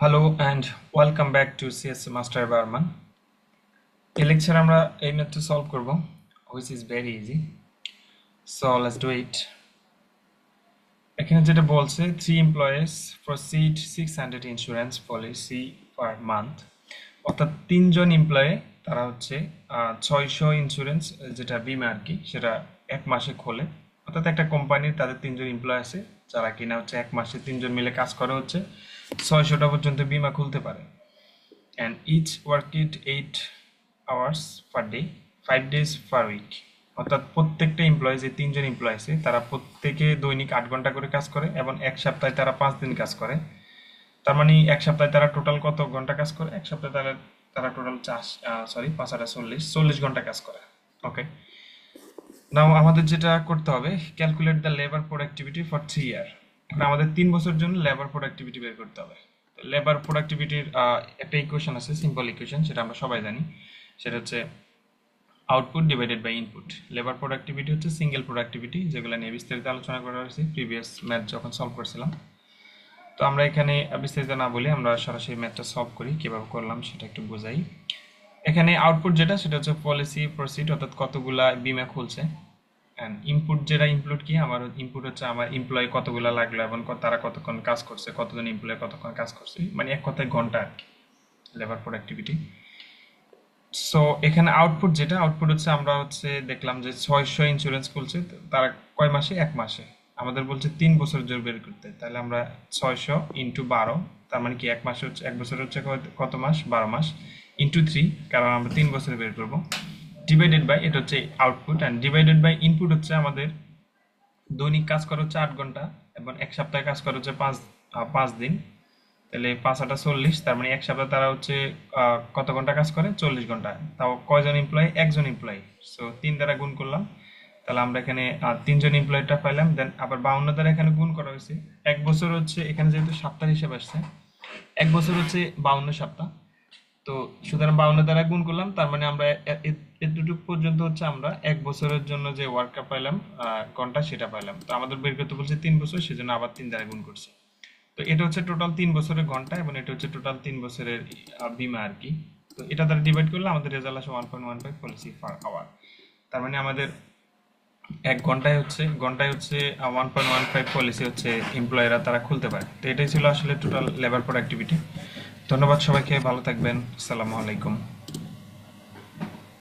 Hello and welcome back to CS Master Barman. এই লেকচারে আমরা এই ম্যাথটা সলভ করব, which is very easy. So let's do it. এখানে যেটা বলছে 3 employees proceed 600 insurance policy per month. অর্থাৎ তিনজন এমপ্লয়ি তারা হচ্ছে 600 ইন্স্যুরেন্স যেটা বীমা আর কি সেটা এক মাসে খোলে। অর্থাৎ একটা কোম্পানির তাদের তিনজন এমপ্লয়ি আছে যারা কিনা হচ্ছে এক মাসে তিনজন মিলে কাজ করে হচ্ছে 600টা পর্যন্ত বীমা খুলতে পারে। And each worked 8 hours per day, 5 days per week. অর্থাৎ প্রত্যেকটা এমপ্লয়ি যে তিনজন এমপ্লয়ি আছে তারা প্রত্যেকে দৈনিক 8 ঘন্টা করে কাজ করে এবং এক সপ্তাহে তারা 5 দিন কাজ করে। তার মানে এক সপ্তাহে তারা টোটাল কত ঘন্টা কাজ করে? এক সপ্তাহে তারা টোটাল 40 ঘন্টা কাজ করে। ওকে, নাও আমাদের যেটা করতে হবে calculate the labour productivity for 3 ইয়ার। এখন আমাদের 3 বছরের জন্য লেবার প্রোডাক্টিভিটি বের করতে হবে। লেবার প্রোডাক্টিভিটির একটা ইকুয়েশন আছে, সিম্পল ইকুয়েশন, সেটা আমরা সবাই জানি। সেটা হচ্ছে output divided by input. Labour productivity হচ্ছে সিঙ্গেল প্রোডাক্টিভিটি, যেগুলো নিয়ে বিস্তারিত আলোচনা করা হয়েছে প্রিভিয়াস ম্যাথ যখন সলভ করছিলাম। তো আমরা এখানে বিস্তারিত না বলি, আমরা সরাসরি ম্যাথটা সলভ করি। কিভাবে করলাম সেটা একটু বোঝাই। এখানে আউটপুট যেটা সেটা হচ্ছে পলিসি প্রসিড, অর্থাৎ কতগুলা বীমা খুলছে। অ্যান্ড ইনপুট যেটা ইনপুট কি আমার ইনপুট হচ্ছে আমার এমপ্লয়ি কতগুলা লাগলো এবং তারা কতক্ষণ কাজ করছে, কতজন এমপ্লয়ি কতক্ষণ কাজ করছে, মানে এক কথায় ঘন্টা আর কি লেবার প্রোডাক্টিভিটি। সো এখানে আউটপুট যেটা আউটপুট হচ্ছে আমরা হচ্ছে দেখলাম যে 600 ইন্স্যুরেন্স খুলছে, তারা কয় মাসে? এক মাসে। আমাদের বলছে 3 বছর জোর বের করতে, তাহলে আমরা 600 ইন্টু 12, তার মানে কি এক মাসে হচ্ছে এক বছর হচ্ছে কত মাস? 12 মাস, ইন্টু 3, কারণ আমরা 3 বছরে বের করবো, ডিভাইডেড বাই, এটা হচ্ছে output, and divided by input হচ্ছে আমাদের দৈনিক কাজ করা হচ্ছে 8 ঘন্টা এবং এক সপ্তাহে কাজ করা হচ্ছে 5 দিন। তাহলে 5 8 40, তার মানে এক সপ্তাহে তারা হচ্ছে কত ঘন্টা কাজ করে? 40 ঘন্টা। তাও কয়জন এমপ্লয়ি? একজন এমপ্লয়ি। সো 3 দ্বারা গুণ করলাম, তাহলে আমরা এখানে 3 জন এমপ্লয়িটা পাইলাম। দেন আবার 52 দ্বারা এখানে গুণ করা হয়েছে। এক বছর হচ্ছে এখানে যেহেতু সপ্তাহ হিসেব আসছে, এক বছর হচ্ছে 52 সপ্তাহ। তো সুতরাং 52 দ্বারা গুণ করলাম, তার মানে আমরা এতটুকু পর্যন্ত হচ্ছে আমরা এক বছরের জন্য যে ওয়ার্কটা পাইলাম ঘন্টা সেটা পাইলাম। তো আমাদের বের করতে বলছে 3 বছর, সেজন্য আবার 3 দ্বারা গুণ করছে। তো এটা হচ্ছে টোটাল 3 বছরের ঘন্টা এবং এটা হচ্ছে টোটাল 3 বছরের বীমা আর কি। তো এটা দ্বারা ডিভাইড করলে আমাদের রেজাল্ট আসে 1.15 পলিসি পার আওয়ার। তার মানে আমাদের এক ঘন্টায় হচ্ছে 1.15 পলিসি হচ্ছে এমপ্লয়িরা তারা খুলতে পারে। তো এটাই ছিল আসলে টোটাল লেবার প্রোডাক্টিভিটি। ধন্যবাদ সবাইকে, ভালো থাকবেন, আসসালামু আলাইকুম।